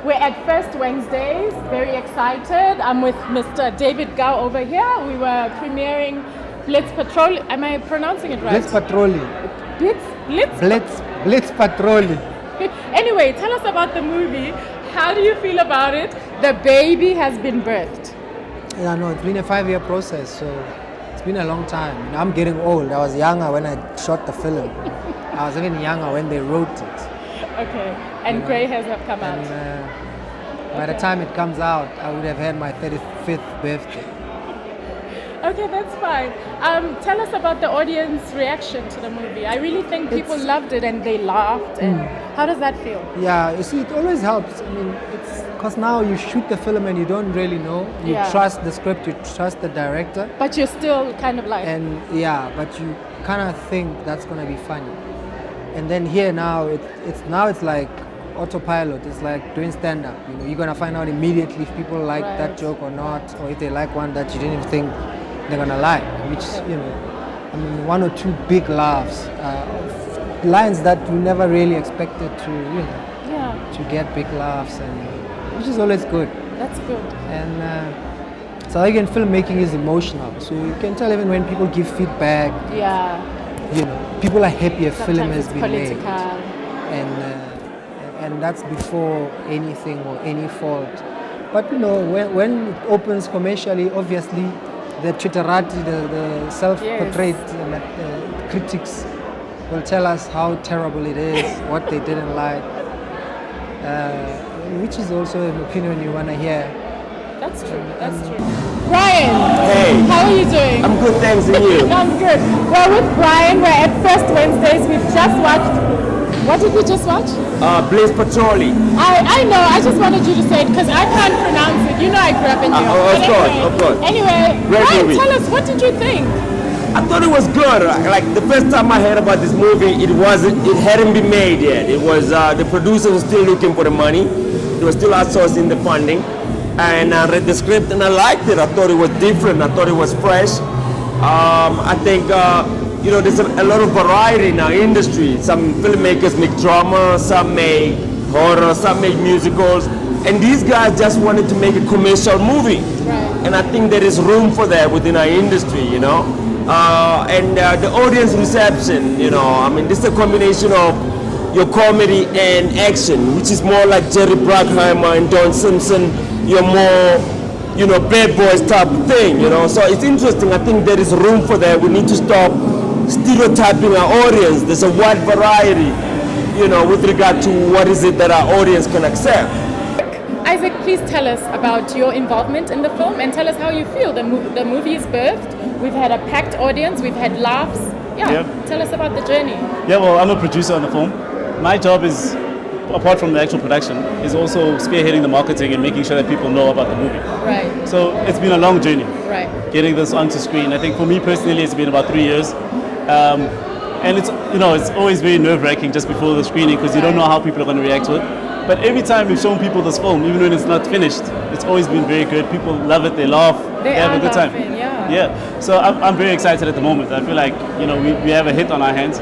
We're at First Wednesdays, very excited. I'm with Mr. David Kau over here. We were premiering BlitzPatrollie. Am I pronouncing it right? BlitzPatrollie. BlitzPatrollie. Anyway, tell us about the movie. How do you feel about it? The baby has been birthed. Yeah, no, it's been a 5-year process, so it's been a long time. You know, I'm getting old. I was younger when I shot the film. I was even younger when they wrote it. Okay, and grey hairs have come out. By the time it comes out, I would have had my 35th birthday. Okay, that's fine. Tell us about the audience reaction to the movie. I really think people loved it and they laughed. And how does that feel? Yeah, you see, it always helps. I mean, it's because now you shoot the film and you don't really know. You trust the script, you trust the director. But you're still kind of like... And yeah, but you kind of think that's going to be funny. And then here now, it's like autopilot. It's like doing stand-up. You know, you're going to find out immediately if people like that joke or not, or if they like one that you didn't even think they're going to like, which, you know, I mean, 1 or 2 big laughs, lines that you never really expected to, you know, to get big laughs, and which is always good. That's good. And South African filmmaking is emotional, so you can tell even when people give feedback. Yeah. You know, people are happy a film has been political. made, and that's before anything or any fault. But you know, when it opens commercially, obviously, the Twitterati, the self-portrait critics will tell us how terrible it is, what they didn't like, which is also an opinion you want to hear. That's true, that's true. Brian! Hey! How are you doing? I'm good, thanks, and you? I'm good. Well, with Brian, we're at First Wednesdays. We've just watched... What did we just watch? BlitzPatrollie. I know, I just wanted you to say it because I can't pronounce it. You know I grew up in New York. Of course. Anyway, Brian, tell us, what did you think? I thought it was good. Like the first time I heard about this movie, it hadn't been made yet. It was, the producer was still looking for the money. They were still outsourcing the funding. And I read the script and I liked it. I thought it was different. I thought it was fresh. I think, you know, there's a lot of variety in our industry. Some filmmakers make drama, some make horror, some make musicals. And these guys just wanted to make a commercial movie. Right. And I think there is room for that within our industry, you know. And the audience reception, you know, I mean, this is a combination of your comedy and action, which is more like Jerry Bruckheimer and Don Simpson. You're more, you know, bad boys type of thing, you know. So it's interesting. I think there is room for that. We need to stop stereotyping our audience. There's a wide variety, you know, with regard to what is it that our audience can accept. Isaac, please tell us about your involvement in the film and tell us how you feel. The movie is birthed. We've had a packed audience. We've had laughs. Tell us about the journey. Yeah, well, I'm a producer on the film. My job is, apart from the actual production, is also spearheading the marketing and making sure that people know about the movie. Right. So it's been a long journey. Right. Getting this onto screen. I think for me personally, it's been about 3 years. And it's, you know, it's always very nerve-wracking just before the screening because you don't know how people are going to react to it. But every time we've shown people this film, even when it's not finished, it's always been very good. People love it, they laugh, they have a good time. Yeah. So I'm very excited at the moment. I feel like, you know, we have a hit on our hands.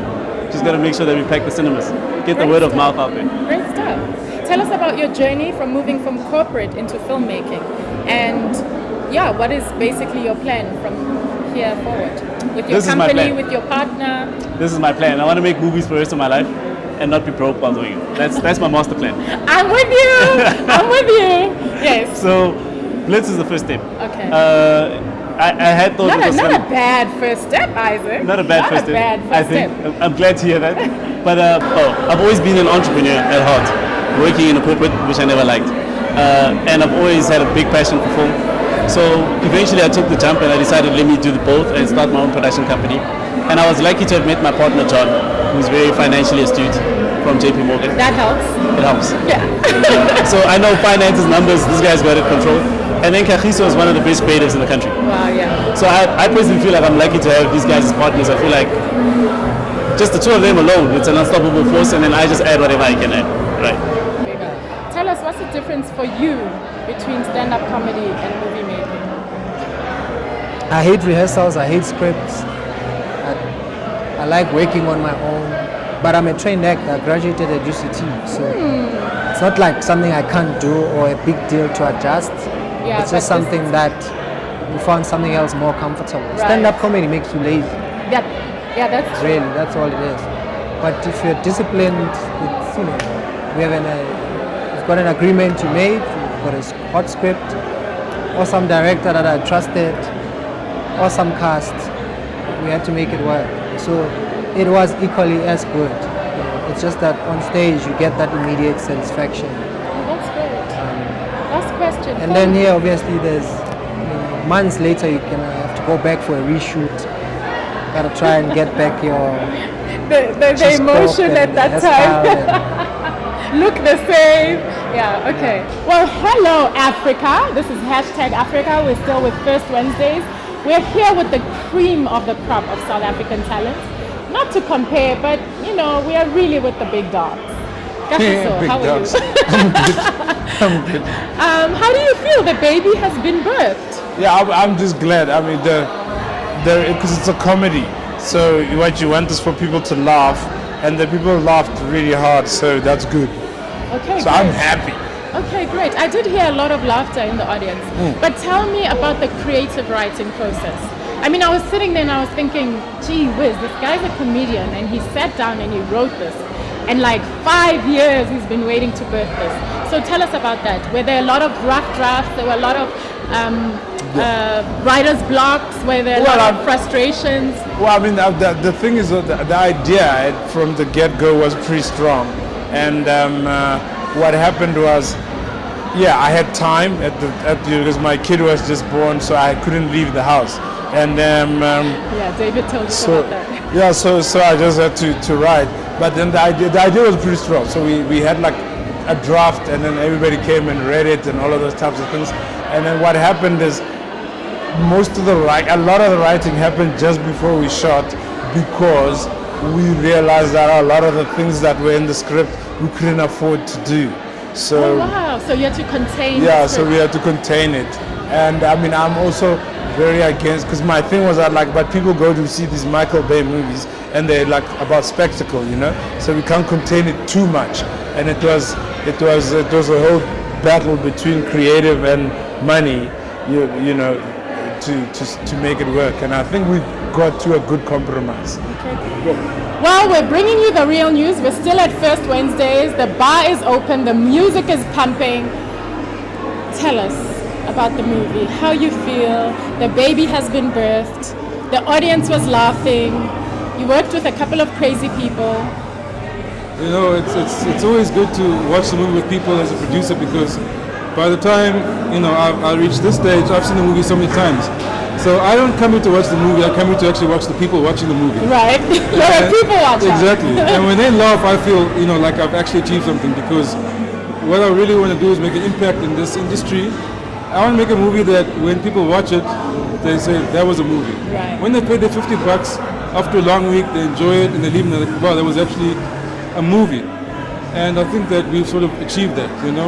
Just got to make sure that we pack the cinemas, get the word of mouth out there. Great stuff. Tell us about your journey from moving from corporate into filmmaking, and what is basically your plan from here forward with your company, with your partner? This is my plan. I want to make movies for the rest of my life and not be broke while doing it. That's my master plan. I'm with you. I'm with you. Yes. So, Blitz is the first step. Okay. I had thought not a bad first step, Isaac. Not a bad first step. I think I'm glad to hear that. But I've always been an entrepreneur at heart, working in a corporate, which I never liked, and I've always had a big passion for film. So eventually, I took the jump and I decided let me do both and start my own production company. And I was lucky to have met my partner John, who's very financially astute from JP Morgan. That helps. It helps. Yeah. So I know finances, numbers. This guy's got it controlled. And then Kagiso is one of the best creatives in the country. Wow, yeah. So I personally feel like I'm lucky to have these guys as partners. I feel like just the two of them alone, it's an unstoppable force, and then I just add whatever I can add. Right. Tell us, what's the difference for you between stand-up comedy and movie making? I hate rehearsals, I hate scripts. I like working on my own. But I'm a trained actor. I graduated at UCT, so it's not like something I can't do or a big deal to adjust. Yeah, it's just something that you found something else more comfortable. Right. Stand-up comedy makes you lazy. Yeah, that's true. Really, that's all it is. But if you're disciplined, it's, you've got an agreement you made, you've got a hot script, or some director that I trusted, or some cast. We had to make it work. So it was equally as good. It's just that on stage you get that immediate satisfaction. That's great. Last question. And then here, obviously, there's months later you can have to go back for a reshoot. Gotta try and get back your the emotion at that time. Look the same. Yeah, okay. Well, hello Africa. This is hashtag Africa. We're still with First Wednesdays. We're here with the cream of the crop of South African talent. Not to compare, but we are really with the big dogs. Kagiso, Big how dogs. are you? I'm good. How do you feel? The baby has been birthed. Yeah, I'm just glad. I mean, because it's a comedy. So what you want is for people to laugh, and the people laughed really hard. So that's good. Okay. So great. I'm happy. Okay, great. I did hear a lot of laughter in the audience. But tell me about the creative writing process. I mean, I was sitting there and I was thinking, gee whiz, this guy's a comedian and he sat down and he wrote this. And like 5 years he's been waiting to birth this. So tell us about that. Were there a lot of rough drafts? There were a lot of writer's blocks? Were there a lot of frustrations? Well, I mean, the thing is, the idea from the get-go was pretty strong. And what happened was, I had time because my kid was just born, so I couldn't leave the house. And David told us about that. Yeah, so I just had to write. But then the idea was pretty strong. So we had like a draft, and then everybody came and read it and all of those types of things. And then what happened is a lot of the writing happened just before we shot, because we realized that a lot of the things that were in the script we couldn't afford to do. So oh, wow, so you had to contain the script. So we had to contain it. And I mean, I'm also very against, because my thing was that but people go to see these Michael Bay movies and they're like about spectacle, so we can't contain it too much. And it was a whole battle between creative and money, to make it work. And I think we got to a good compromise. Okay. Well, we're bringing you the real news. We're still at First Wednesdays. The bar is open. The music is pumping. Tell us about the movie, how you feel. The baby has been birthed. The audience was laughing. You worked with a couple of crazy people. It's always good to watch the movie with people as a producer, because by the time I reach this stage, I've seen the movie so many times. So I don't come here to watch the movie. I come here to actually watch the people watching the movie. Right, you're a people watcher. Exactly. And when they laugh, I feel like I've actually achieved something, because what I really want to do is make an impact in this industry. I want to make a movie that when people watch it, they say that was a movie. Right. When they pay their $50, after a long week, they enjoy it and they leave and they're like, wow, that was actually a movie. And I think that we've sort of achieved that, and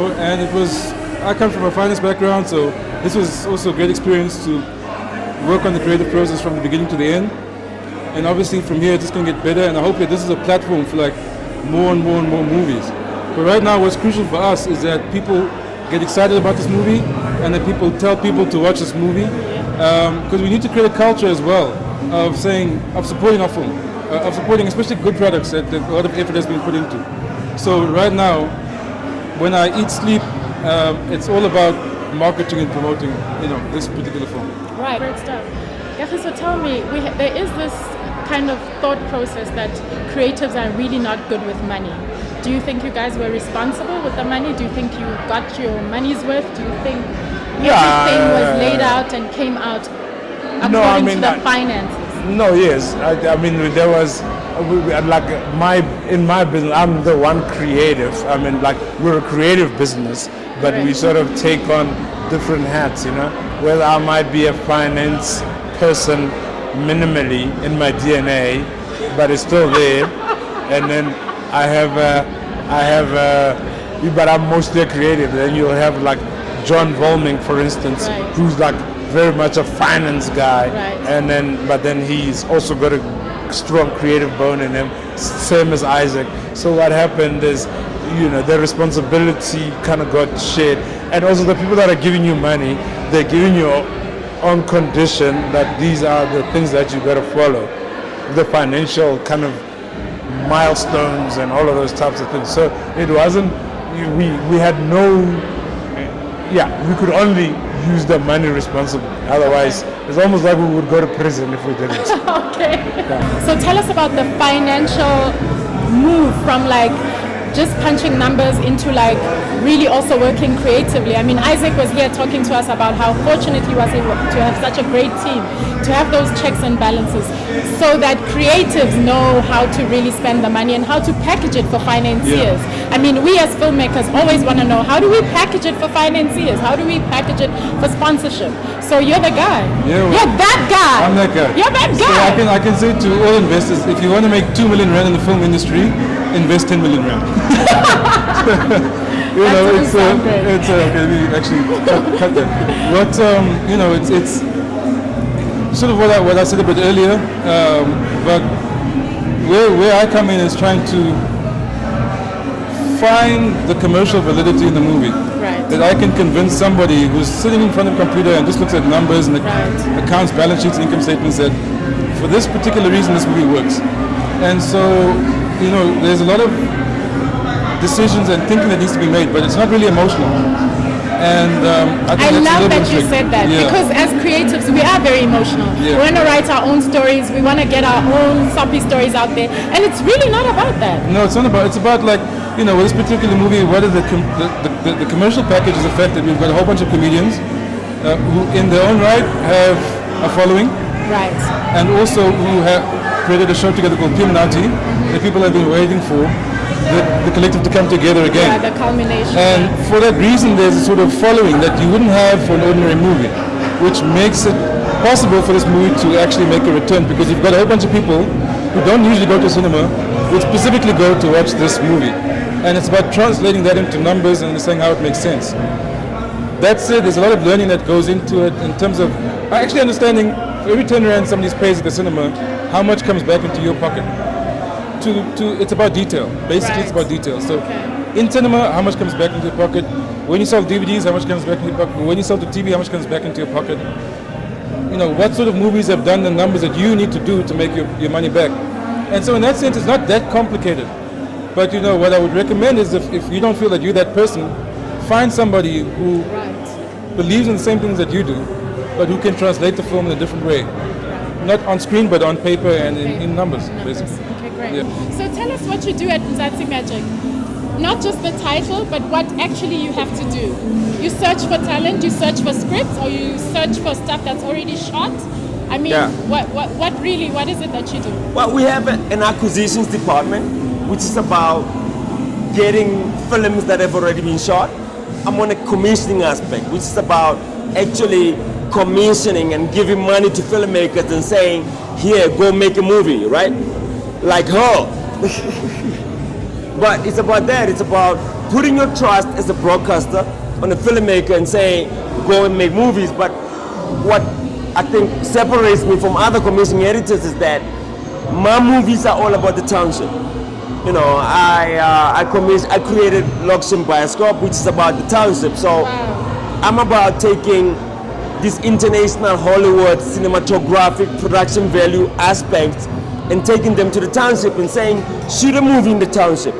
I come from a finance background, so this was also a great experience to work on the creative process from the beginning to the end. And obviously from here it's just going to get better, and I hope that this is a platform for more and more and more movies. But right now what's crucial for us is that people get excited about this movie, and that people tell people to watch this movie, because we need to create a culture as well of supporting our film, of supporting especially good products that a lot of effort has been put into. So right now, when I eat, sleep, it's all about marketing and promoting, this particular film. Right, great stuff. So tell me, there is this kind of thought process that creatives are really not good with money. Do you think you guys were responsible with the money? Do you think you got your money's worth? Do you think everything was laid out and came out according to the finances? No, yes. I mean, there was, in my business, I'm the one creative. I mean, we're a creative business, but we sort of take on different hats, Whether I might be a finance person minimally in my DNA, but it's still there. And then but I'm mostly a creative. Then you'll have John Volming, for instance, who's very much a finance guy, but then he's also got a strong creative bone in him. same as Isaac. So what happened is, the responsibility kind of got shared. And also the people that are giving you money, they're giving you on condition that these are the things that you better follow. The financial kind of milestones and all of those types of things. So it wasn't, we had no, we could only use the money responsibly. Otherwise, it's almost like we would go to prison if we didn't. Okay. Yeah. So tell us about the financial move from like just punching numbers into like really also working creatively. I mean, Isaac was here talking to us about how fortunate he was able to have such a great team, to have those checks and balances, so that creatives know how to really spend the money and how to package it for financiers. I mean, we as filmmakers always want to know, how do we package it for financiers? How do we package it for sponsorship? So you're the guy. Yeah, well, you're that guy. I'm that guy. You're that guy. So I can say to all investors, if you want to make 2 million rand in the film industry, invest 10 million rand. It's okay, let me actually cut that. But it's sort of what I said a bit earlier. But where I come in is trying to find the commercial validity in the movie. Right. That I can convince somebody who's sitting in front of a computer and just looks at numbers and accounts, balance sheets, income statements, that for this particular reason this movie works. And so, there's a lot of decisions and thinking that needs to be made, but it's not really emotional. And I love that you said that, because as creatives we are very emotional. We want to write our own stories, we want to get our own soppy stories out there, and it's really not about that. No, it's not about. It's about like, with this particular movie, what is the commercial package is the fact that we've got a whole bunch of comedians who in their own right have a following, right, and also who have created a show together called Piminati that people have been waiting for. The collective to come together again. Yeah, the culmination. And for that reason, there's a sort of following that you wouldn't have for an ordinary movie, which makes it possible for this movie to actually make a return, because you've got a whole bunch of people who don't usually go to cinema, who specifically go to watch this movie. And it's about translating that into numbers and saying how it makes sense. That said, there's a lot of learning that goes into it in terms of actually understanding for every 10 rand somebody pays at the cinema, how much comes back into your pocket. It's about detail. Basically, It's about detail. So in cinema, how much comes back into your pocket? When you sell DVDs, how much comes back into your pocket? When you sell the TV, how much comes back into your pocket? What sort of movies have done the numbers that you need to do to make your money back? And so in that sense, it's not that complicated. But what I would recommend is if you don't feel that you're that person, find somebody who believes in the same things that you do, but who can translate the film in a different way. Not on screen, but on paper and in numbers, basically. Yeah. So tell us what you do at Mzansi Magic. Not just the title, but what actually you have to do. You search for talent, you search for scripts, or you search for stuff that's already shot? I mean, what is it that you do? Well, we have an acquisitions department, which is about getting films that have already been shot. I'm on a commissioning aspect, which is about actually commissioning and giving money to filmmakers and saying, here, go make a movie, right? Like her. But it's about that. It's about putting your trust as a broadcaster on a filmmaker and saying, go and make movies. But what I think separates me from other commissioning editors is that my movies are all about the township. I created Lokshin Bioscope, which is about the township. So I'm about taking this international Hollywood cinematographic production value aspects and taking them to the township and saying, shoot a movie in the township.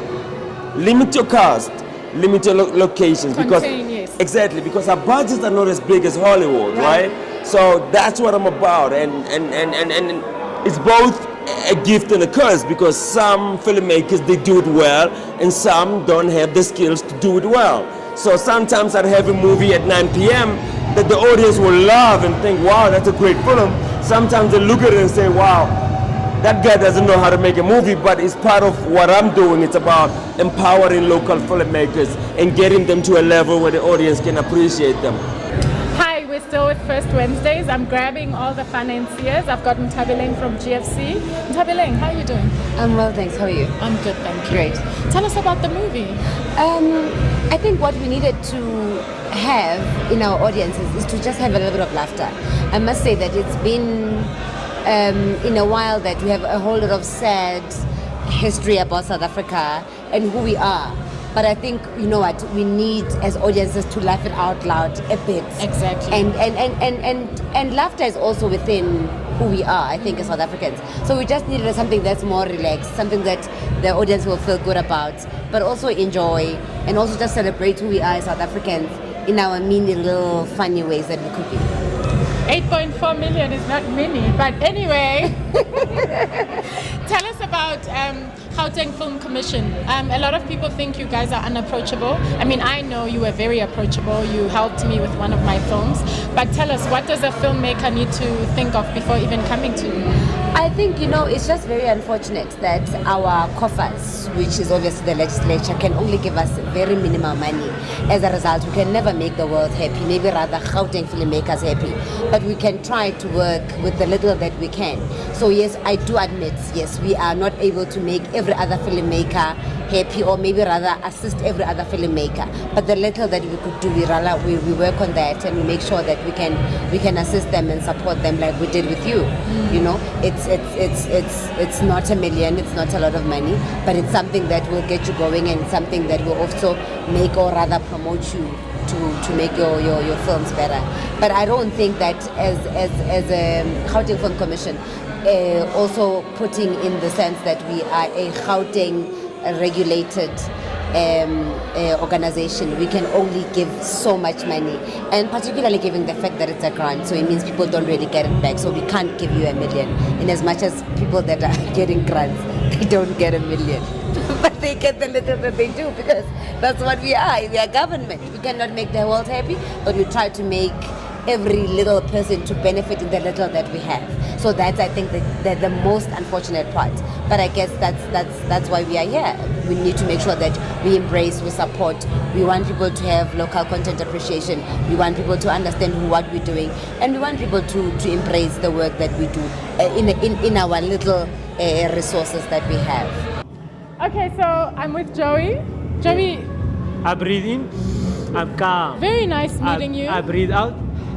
Limit your cast, limit your locations. Exactly, because our budgets are not as big as Hollywood, right? So that's what I'm about. And it's both a gift and a curse, because some filmmakers, they do it well, and some don't have the skills to do it well. So sometimes I'd have a movie at 9 p.m. that the audience will love and think, wow, that's a great film. Sometimes they look at it and say, wow, that guy doesn't know how to make a movie, but it's part of what I'm doing. It's about empowering local filmmakers and getting them to a level where the audience can appreciate them. Hi, we're still with First Wednesdays. I'm grabbing all the financiers. I've got Ntabeleng from GFC. Ntabeleng, how are you doing? I'm well, thanks. How are you? I'm good, thank you. Great. Tell us about the movie. I think what we needed to have in our audiences is to just have a little bit of laughter. I must say that it's been in a while that we have a whole lot of sad history about South Africa and who we are. But I think, you know what, we need as audiences to laugh it out loud a bit. Exactly. And laughter is also within who we are, I think, as South Africans. So we just needed something that's more relaxed, something that the audience will feel good about, but also enjoy, and also just celebrate who we are as South Africans in our mini little funny ways that we could be. 8.4 million is not mini, but anyway. Tell us about Gauteng Film Commission. A lot of people think you guys are unapproachable. I mean, I know you were very approachable. You helped me with one of my films. But tell us, what does a filmmaker need to think of before even coming to you? I think, it's just very unfortunate that our coffers, which is obviously the legislature, can only give us very minimal money. As a result, we can never make the world happy, maybe rather Gauteng filmmakers happy. But we can try to work with the little that we can. So yes, I do admit, yes, we are not able to make every other filmmaker happy, or maybe rather assist every other filmmaker. But the little that we could do, we work on that, and we make sure that we can assist them and support them like we did with you. It's not $1 million, it's not a lot of money, but it's something that will get you going, and something that will also make, or rather promote you to make your films better. But I don't think that as a Gauteng Film Commission, also putting in the sense that we are a Gauteng regulated organization, we can only give so much money, and particularly given the fact that it's a grant, so it means people don't really get it back. So we can't give you $1 million, in as much as people that are getting grants, they don't get $1 million. But they get the little that they do, because that's what we are. We are government. We cannot make the world happy, but we try to make every little person to benefit in the little that we have. So that's, I think, the most unfortunate part. But I guess that's why we are here. We need to make sure that we embrace, we support. We want people to have local content appreciation. We want people to understand what we're doing, and we want people to embrace the work that we do in our little resources that we have. Okay, so I'm with Joey. Joey, I breathe in, I'm calm. very nice meeting you. I breathe out,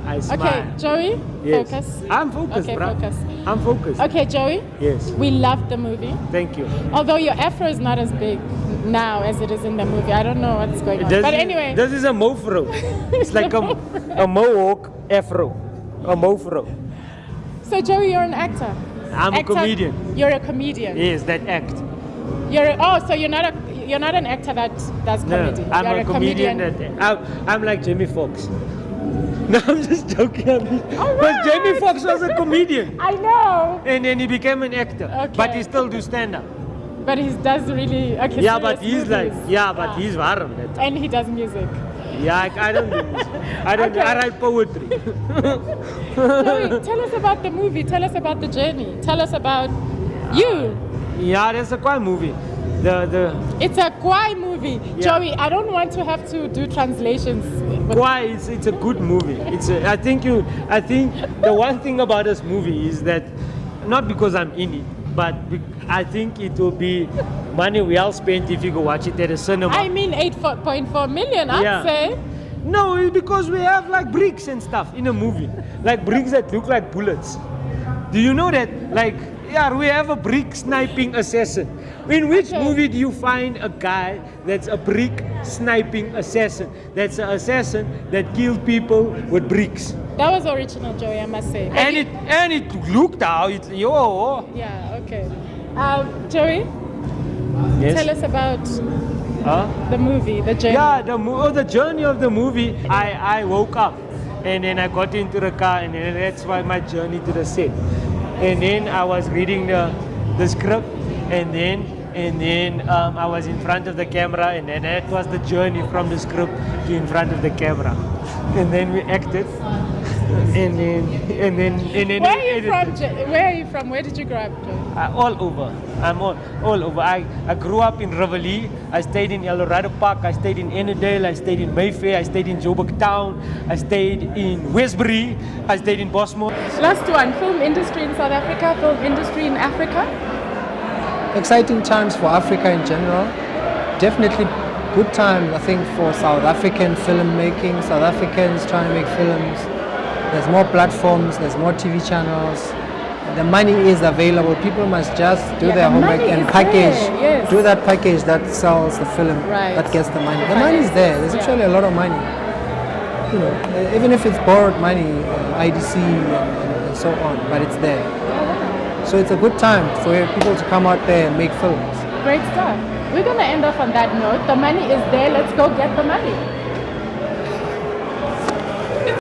I smile. Okay, Joey, Yes. focus. I'm focused, Okay, bro. focus. I'm focused. Okay, Joey, Yes. we loved the movie. Thank you. Although your afro is not as big now as it is in the movie. I don't know what's going on. But anyway. This is a mofro. It's like a mohawk afro. A mofro. So Joey, you're an actor. I'm a comedian. You're a comedian. Yes, that act. So you're not an actor that does comedy. I'm you're a comedian. I'm like Jamie Foxx. No, I'm just joking. Because Jamie Foxx was a comedian. I know. And then he became an actor. Okay. But he still do stand-up. But he does really Yeah, but serious he's like, movies. he's warm. That time. And he does music. Yeah, I don't do music. I don't. Okay. I write poetry. Joey, tell us about the movie. Tell us about the journey. Tell us about you. Yeah, that's a quiet movie. It's a Kwai movie. Yeah. Joey, I don't want to have to do translations. Why? It's a good movie. I think the one thing about this movie is that, not because I'm in it, but I think it will be money well spent if you go watch it at a cinema. I mean 8.4 million, I'd say. No, it's because we have like bricks and stuff in a movie. Like bricks that look like bullets. Do you know that? Like, we have a brick sniping assassin. In which movie do you find a guy that's a brick sniping assassin? That's an assassin that killed people with bricks. That was original, Joey, I must say. And it looked out. Yeah, okay. Joey, Yes. tell us about the movie, the journey. Yeah, the journey of the movie. I woke up and then I got into the car, and then that's why my journey to the set. And then I was reading the script, and then I was in front of the camera, and then that was the journey from the script to in front of the camera. And then we acted. And then Where are you from? Where did you grow up, Joey? all over. I'm all over. I grew up in Reveille. I stayed in El Dorado Park. I stayed in Ennerdale. I stayed in Mayfair. I stayed in Joburg Town. I stayed in Westbury. I stayed in Bosmore. Last one, film industry in South Africa, film industry in Africa. Exciting times for Africa in general. Definitely good time, I think, for South African filmmaking, South Africans trying to make films. There's more platforms, there's more TV channels. the money is available. People must just do Yeah, their the homework money and is package. there, yes. Do that package that sells the film, Right. that gets the money. The Finance. money is there. There's Yeah. actually a lot of money. You know, even if it's borrowed money, IDC and so on, but it's there. So it's a good time for people to come out there and make films. Great stuff. We're going to end off on that note. The money is there. Let's go get the money.